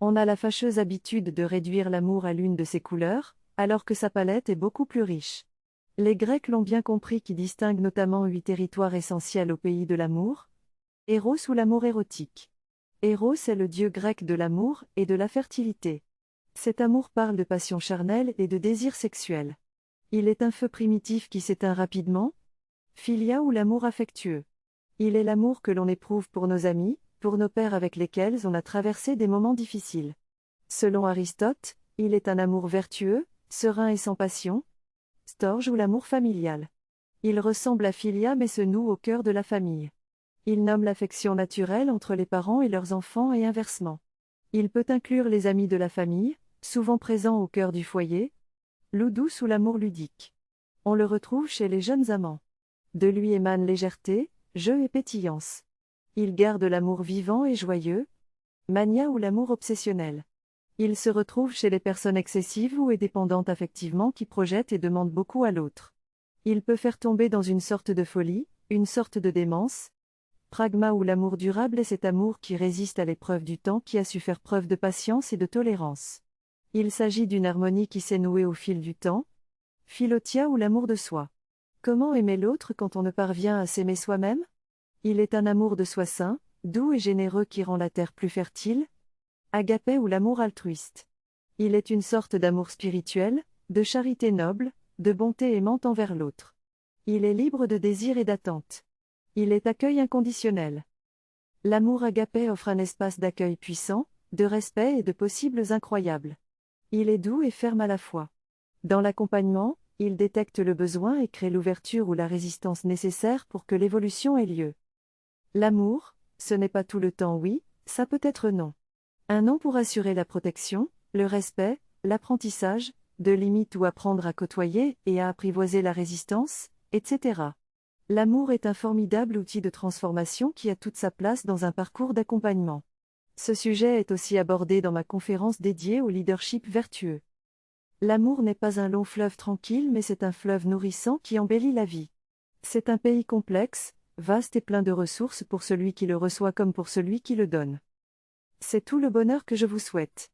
On a la fâcheuse habitude de réduire l'amour à l'une de ses couleurs, alors que sa palette est beaucoup plus riche. Les Grecs l'ont bien compris qui distinguent notamment 8 territoires essentiels au pays de l'amour. Éros ou l'amour érotique. Éros est le dieu grec de l'amour et de la fertilité. Cet amour parle de passion charnelle et de désir sexuel. Il est un feu primitif qui s'éteint rapidement. Philia ou l'amour affectueux. Il est l'amour que l'on éprouve pour nos amis, pour nos pères avec lesquels on a traversé des moments difficiles. Selon Aristote, il est un amour vertueux, serein et sans passion. Storge ou l'amour familial. Il ressemble à Philia mais se noue au cœur de la famille. Il nomme l'affection naturelle entre les parents et leurs enfants et inversement. Il peut inclure les amis de la famille, souvent présents au cœur du foyer. Ludus ou l'amour ludique. On le retrouve chez les jeunes amants. De lui émane légèreté, jeu et pétillance. Il garde l'amour vivant et joyeux. Mania ou l'amour obsessionnel. Il se retrouve chez les personnes excessives ou dépendantes affectivement qui projettent et demandent beaucoup à l'autre. Il peut faire tomber dans une sorte de folie, une sorte de démence. Pragma ou l'amour durable est cet amour qui résiste à l'épreuve du temps qui a su faire preuve de patience et de tolérance. Il s'agit d'une harmonie qui s'est nouée au fil du temps. Philotia ou l'amour de soi. Comment aimer l'autre quand on ne parvient à s'aimer soi-même? Il est un amour de soi sain, doux et généreux qui rend la terre plus fertile. Agapé ou l'amour altruiste. Il est une sorte d'amour spirituel, de charité noble, de bonté aimante envers l'autre. Il est libre de désir et d'attente. Il est accueil inconditionnel. L'amour agapé offre un espace d'accueil puissant, de respect et de possibles incroyables. Il est doux et ferme à la fois. Dans l'accompagnement, il détecte le besoin et crée l'ouverture ou la résistance nécessaire pour que l'évolution ait lieu. L'amour, ce n'est pas tout le temps oui, ça peut être non. Un non pour assurer la protection, le respect, l'apprentissage, de limites ou apprendre à côtoyer et à apprivoiser la résistance, etc. L'amour est un formidable outil de transformation qui a toute sa place dans un parcours d'accompagnement. Ce sujet est aussi abordé dans ma conférence dédiée au leadership vertueux. L'amour n'est pas un long fleuve tranquille mais c'est un fleuve nourrissant qui embellit la vie. C'est un pays complexe, vaste et plein de ressources pour celui qui le reçoit comme pour celui qui le donne. C'est tout le bonheur que je vous souhaite.